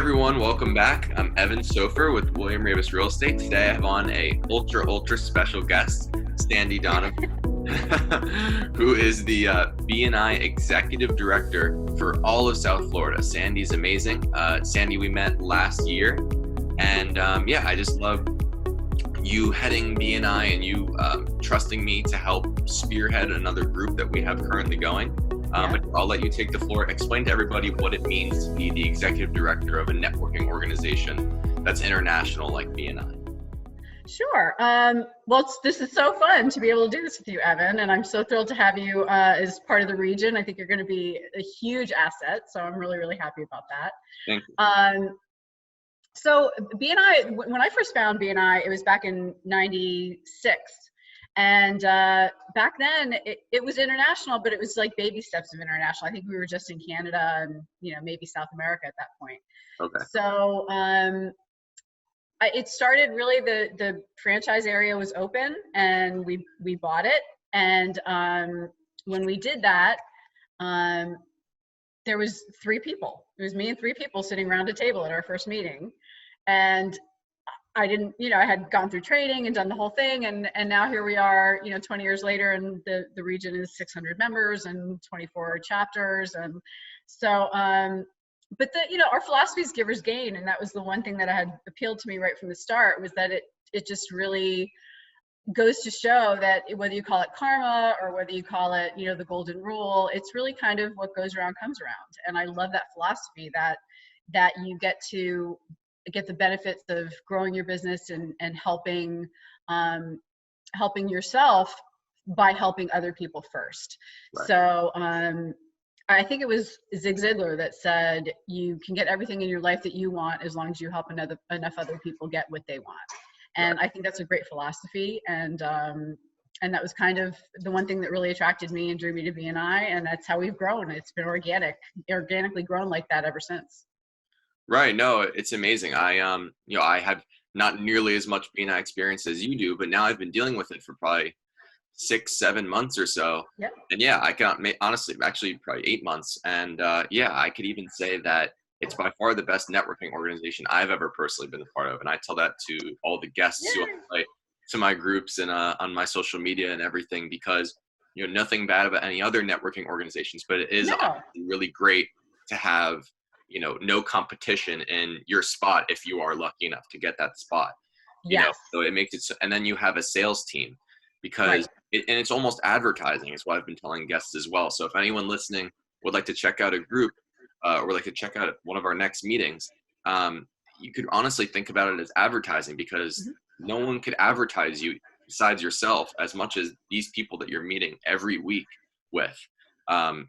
everyone, welcome back. I'm Evan.sophir with William Ravis Real Estate. Today I have on a ultra special guest, Sandy Donovan, who is the BNI Executive Director for all of South Florida. Sandy's amazing. Sandy, we met last year, and I just love you heading BNI and you trusting me to help spearhead another group that we have currently going. But I'll let you take the floor. Explain to everybody what it means to be the executive director of a networking organization that's international like BNI. Sure. This is so fun to be able to do this with you, Evan, and I'm so thrilled to have you as part of the region. I think you're going to be a huge asset, so I'm really happy about that. Thank you. So BNI, when I first found BNI, it was back in '96. And back then it was international, but it was like baby steps of international. I think we were just in Canada and, maybe South America at that point. Okay. So it started really, the franchise area was open and we bought it. And when we did that, there was 3 people. It was me and 3 people sitting around a table at our first meeting. And I didn't, I had gone through training and done the whole thing. And now here we are, 20 years later, and the region is 600 members and 24 chapters. And so, but our philosophy is givers gain. And that was the one thing that had appealed to me right from the start, was that it just really goes to show that whether you call it karma or whether you call it, the golden rule, it's really kind of what goes around comes around. And I love that philosophy that you get to get the benefits of growing your business and helping yourself by helping other people first. Right. So I think it was Zig Ziglar that said, you can get everything in your life that you want as long as you help enough other people get what they want. And right. I think that's a great philosophy. And that was kind of the one thing that really attracted me and drew me to BNI. And that's how we've grown. It's been organically grown like that ever since. Right. No, it's amazing. I have not nearly as much BNI experience as you do, but now I've been dealing with it for probably 6-7 months or so. Yep. And I can honestly, actually probably 8 months. And I could even say that it's by far the best networking organization I've ever personally been a part of. And I tell that to all the guests who I to my groups and on my social media and everything, because nothing bad about any other networking organizations, but it is really great to have no competition in your spot if you are lucky enough to get that spot. So it makes it so, and then you have a sales team, because it's almost advertising is what I've been telling guests as well. So if anyone listening would like to check out a group or like to check out one of our next meetings, you could honestly think about it as advertising, because no one could advertise you besides yourself as much as these people that you're meeting every week with.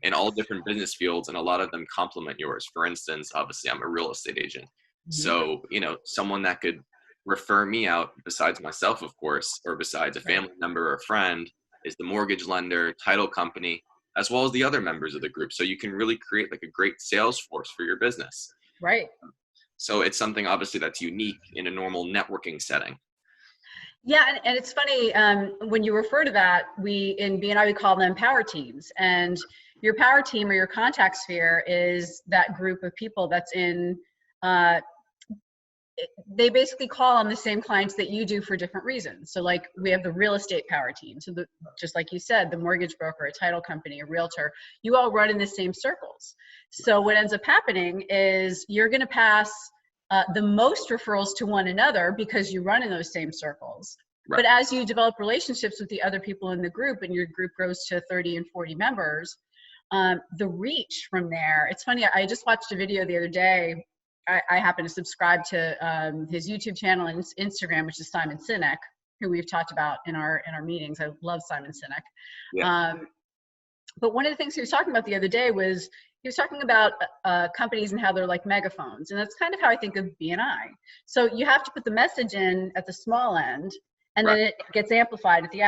In all different business fields, and a lot of them complement yours. For instance, obviously I'm a real estate agent. So, someone that could refer me out besides myself, of course, or besides a family member or a friend, is the mortgage lender, title company, as well as the other members of the group. So you can really create like a great sales force for your business. Right. So it's something obviously that's unique in a normal networking setting. Yeah, and it's funny, when you refer to that, in BNI, we call them power teams. And your power team or your contact sphere is that group of people that's in, they basically call on the same clients that you do for different reasons. So like we have the real estate power team. So just like you said, the mortgage broker, a title company, a realtor, you all run in the same circles. So what ends up happening is you're going to pass the most referrals to one another because you run in those same circles. Right. But as you develop relationships with the other people in the group and your group grows to 30 and 40 members, the reach from there, it's funny, I just watched a video the other day. I happen to subscribe to his YouTube channel and Instagram, which is Simon Sinek, who we've talked about in our meetings. I love Simon Sinek. Yeah. But one of the things he was talking about the other day was, he was talking about companies and how they're like megaphones. And that's kind of how I think of BNI. So you have to put the message in at the small end, and then it gets amplified at the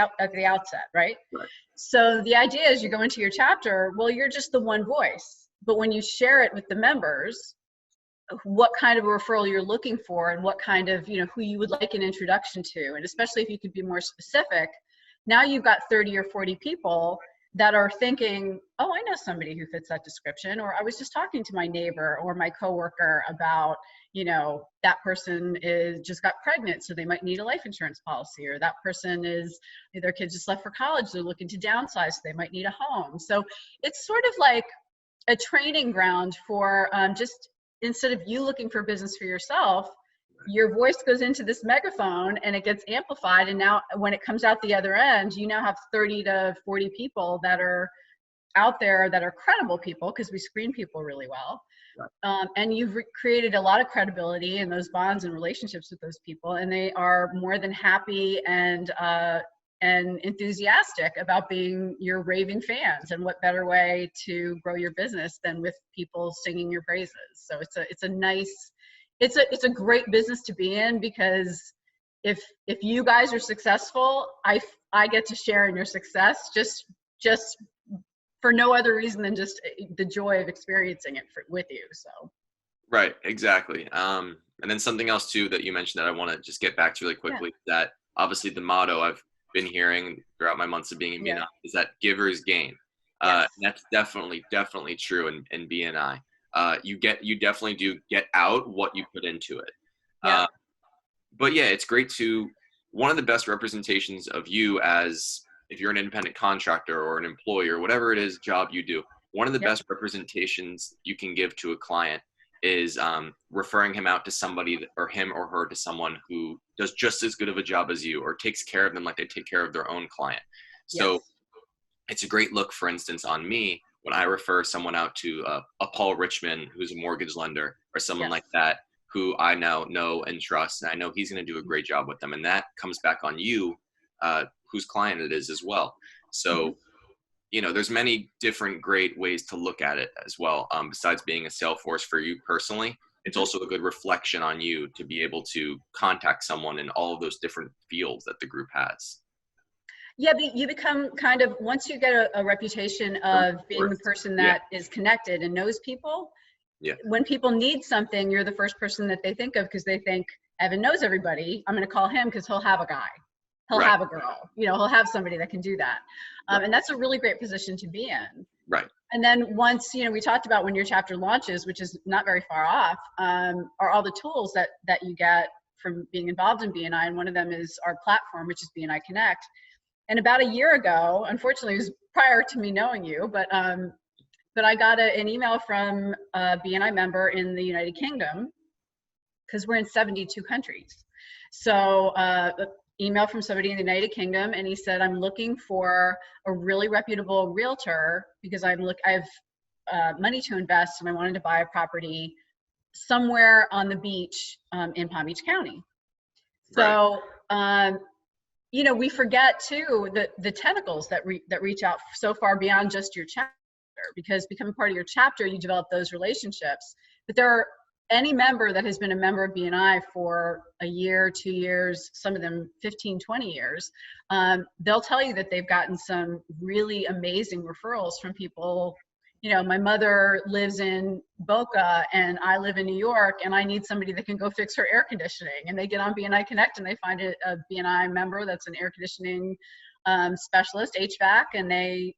outset, right? So the idea is you go into your chapter, well, you're just the one voice. But when you share it with the members, what kind of a referral you're looking for and what kind of, who you would like an introduction to. And especially if you could be more specific, now you've got 30 or 40 people that are thinking, oh, I know somebody who fits that description, or I was just talking to my neighbor or my coworker about, you know, that person is just got pregnant, so they might need a life insurance policy, or that person is, their kids just left for college, they're looking to downsize, so they might need a home. So it's sort of like a training ground for just, instead of you looking for business for yourself, your voice goes into this megaphone and it gets amplified. And now when it comes out the other end, you now have 30 to 40 people that are out there that are credible people, because we screen people really well. And you've created a lot of credibility in those bonds and relationships with those people. And they are more than happy and enthusiastic about being your raving fans. And what better way to grow your business than with people singing your praises? So it's a nice, it's a great business to be in, because if you guys are successful, I get to share in your success, just for no other reason than just the joy of experiencing it with you. So. Right, exactly. And then something else too that you mentioned that I want to just get back to really quickly, that obviously the motto I've been hearing throughout my months of being in BNI is that givers gain. And that's definitely true in BNI. You definitely do get out what you put into it. But yeah, it's great one of the best representations of you as, if you're an independent contractor or an employer, whatever it is job you do, one of the best representations you can give to a client is referring him out to somebody, or him or her to someone who does just as good of a job as you, or takes care of them like they take care of their own client. So it's a great look, for instance, on me when I refer someone out to a Paul Richmond, who's a mortgage lender, or someone like that, who I now know and trust, and I know he's going to do a great job with them. And that comes back on you, whose client it is as well. So, you know, there's many different great ways to look at it as well. Besides being a sales force for you personally, it's also a good reflection on you to be able to contact someone in all of those different fields that the group has. Yeah, you become kind of, once you get a reputation of being the person that is connected and knows people, when people need something, you're the first person that they think of, because they think, Evan knows everybody, I'm going to call him because he'll have a guy. He'll have a girl, you know, he'll have somebody that can do that. And that's a really great position to be in. Right. And then once, you know, we talked about when your chapter launches, which is not very far off, are all the tools that you get from being involved in BNI. And one of them is our platform, which is BNI Connect. And about a year ago, unfortunately, it was prior to me knowing you, but I got an email from a BNI member in the United Kingdom, because we're in 72 countries. So email from somebody in the United Kingdom, and he said, I'm looking for a really reputable realtor, because I have money to invest, and I wanted to buy a property somewhere on the beach in Palm Beach County. So, you know, we forget too the tentacles that reach out so far beyond just your chapter, because becoming part of your chapter, you develop those relationships. But there are any member that has been a member of BNI for a year, 2 years, some of them 15, 20 years, they'll tell you that they've gotten some really amazing referrals from people. You know, my mother lives in Boca and I live in New York, and I need somebody that can go fix her air conditioning. And they get on BNI Connect and they find a BNI member that's an air conditioning specialist, HVAC, and they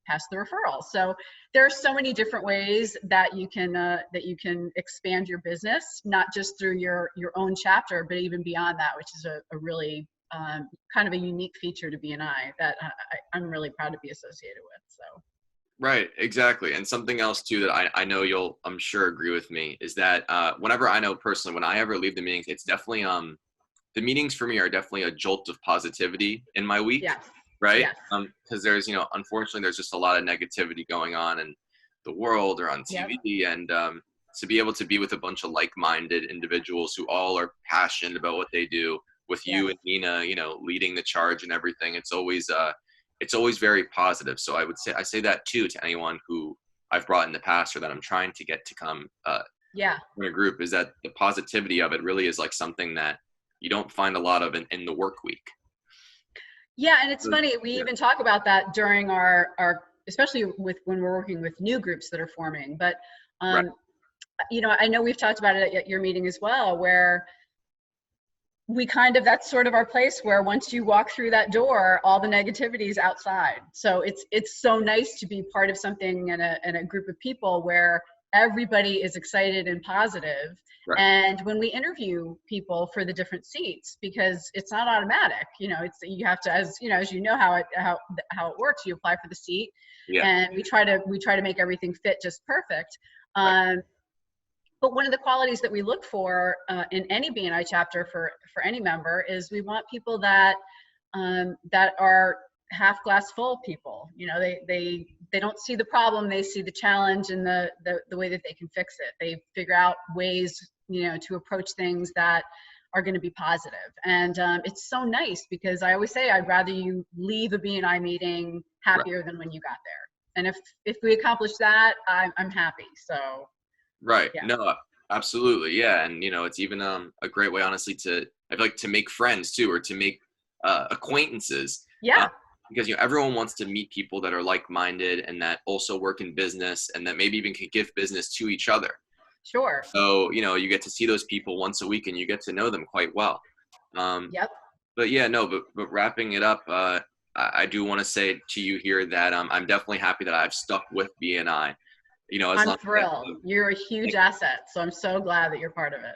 pass the referral. So there are so many different ways that you can expand your business, not just through your own chapter, but even beyond that, which is a really kind of a unique feature to BNI that I'm really proud to be associated with. So. Right, exactly. And something else too that I know you'll, I'm sure, agree with me is that whenever I know personally, when I ever leave the meetings, it's definitely the meetings for me are definitely a jolt of positivity in my week. Yes. Right? Yes. Because there's, you know, unfortunately, there's just a lot of negativity going on in the world or on TV, and to be able to be with a bunch of like-minded individuals who all are passionate about what they do, with you and Nina, you know, leading the charge and everything, it's always very positive. So I say that too to anyone who I've brought in the past or that I'm trying to get to come in a group, is that the positivity of it really is like something that you don't find a lot of in the work week. Yeah, and it's funny, we even talk about that during our especially when we're working with new groups that are forming. But you know, I know we've talked about it at your meeting as well, where we kind of, that's sort of our place where once you walk through that door, all the negativity is outside. So it's so nice to be part of something in a group of people where everybody is excited and positive. Right. And when we interview people for the different seats, because it's not automatic, it's, you have to, as you know how it works, you apply for the seat, and we try to make everything fit just perfect. Right. But one of the qualities that we look for in any BNI chapter for any member is we want people that are half glass full people. They don't see the problem, they see the challenge and the way that they can fix it. They figure out ways, to approach things that are going to be positive. And it's so nice because I always say I'd rather you leave a BNI meeting happier than when you got there. And if we accomplish that, I'm happy. So. Right. Yeah. No, absolutely. Yeah. And, it's even a great way, honestly, I feel like to make friends too, or to make acquaintances. Yeah. Because, everyone wants to meet people that are like-minded and that also work in business and that maybe even can give business to each other. Sure. So, you get to see those people once a week and you get to know them quite well. Yep. But yeah, no, but wrapping it up, I do want to say to you here that I'm definitely happy that I've stuck with BNI. I'm thrilled. You're a huge asset. So I'm so glad that you're part of it.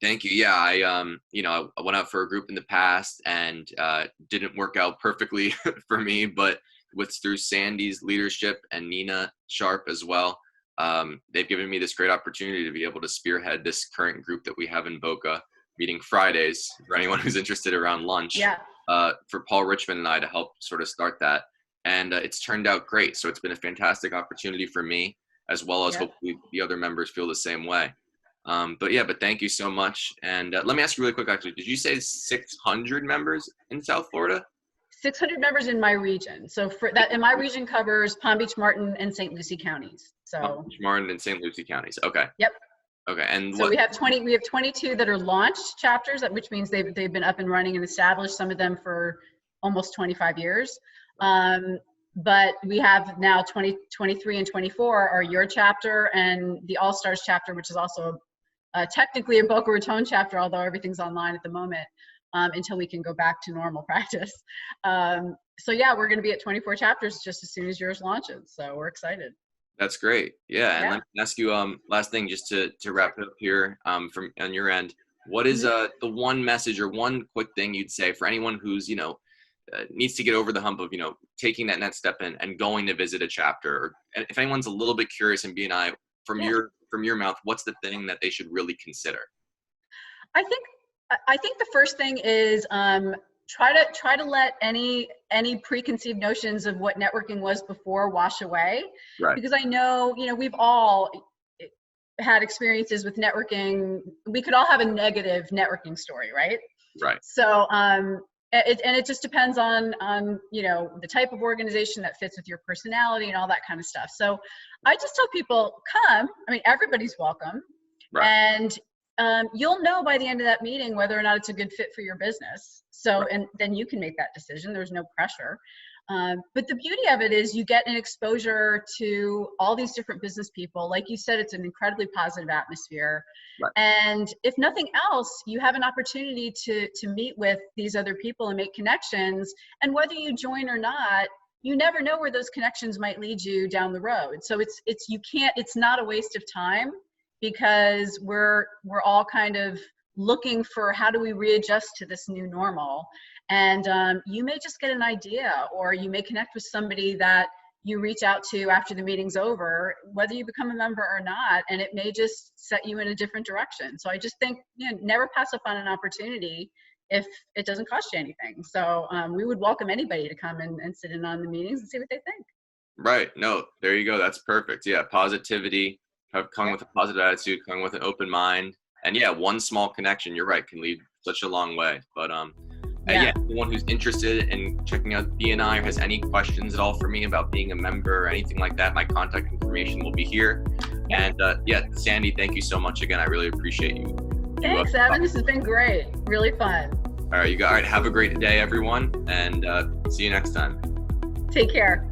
Thank you. Yeah, I went out for a group in the past and didn't work out perfectly for me, but through Sandy's leadership and Nina Sharp as well, they've given me this great opportunity to be able to spearhead this current group that we have in Boca, meeting Fridays for anyone who's interested around lunch. Yeah. For Paul Richmond and I to help sort of start that, and it's turned out great. So it's been a fantastic opportunity for me, as well as hopefully the other members feel the same way. But thank you so much. And let me ask you really quick, actually, did you say 600 members in South Florida? 600 members in my region. So and my region covers Palm Beach, Martin, and St. Lucie counties. So Palm Beach, Martin, and St. Lucie counties. Okay. Yep. Okay. And so we have 22 that are launched chapters, which means they've been up and running and established, some of them for almost 25 years. But we have now 23 and 24 are your chapter, and the All Stars chapter, which is also technically a Boca Raton chapter, although everything's online at the moment until we can go back to normal practice. So yeah, we're going to be at 24 chapters just as soon as yours launches. So we're excited. That's great. Yeah. And let me ask you last thing, just to wrap it up here from on your end. What is the one message or one quick thing you'd say for anyone who's needs to get over the hump of taking that next step and going to visit a chapter, or if anyone's a little bit curious in BNI from your mouth, what's the thing that they should really consider? I think the first thing is try to let any preconceived notions of what networking was before wash away. Right. Because I know we've all had experiences with networking. We could all have a negative networking story, right? Right. So it just depends on the type of organization that fits with your personality and all that kind of stuff. So I just tell people, come. I mean, everybody's welcome. Right. And you'll know by the end of that meeting whether or not it's a good fit for your business. So, right. And then you can make that decision. There's no pressure. But the beauty of it is you get an exposure to all these different business people. Like you said, it's an incredibly positive atmosphere. Right. And if nothing else, you have an opportunity to meet with these other people and make connections. And whether you join or not, you never know where those connections might lead you down the road. So it's not a waste of time, because we're all kind of looking for how do we readjust to this new normal. And you may just get an idea, or you may connect with somebody that you reach out to after the meeting's over, whether you become a member or not, and it may just set you in a different direction. So I just think, never pass up on an opportunity if it doesn't cost you anything. So we would welcome anybody to come and sit in on the meetings and see what they think. Right. No, there you go. That's perfect. Yeah. Positivity, coming with a positive attitude, coming with an open mind. And yeah, one small connection, you're right, can lead such a long way. But anyone who's interested in checking out BNI or has any questions at all for me about being a member or anything like that, my contact information will be here. And Sandy, thank you so much again. I really appreciate you. Thanks, Evan. This has been great. Really fun. All right, have a great day, everyone, and see you next time. Take care.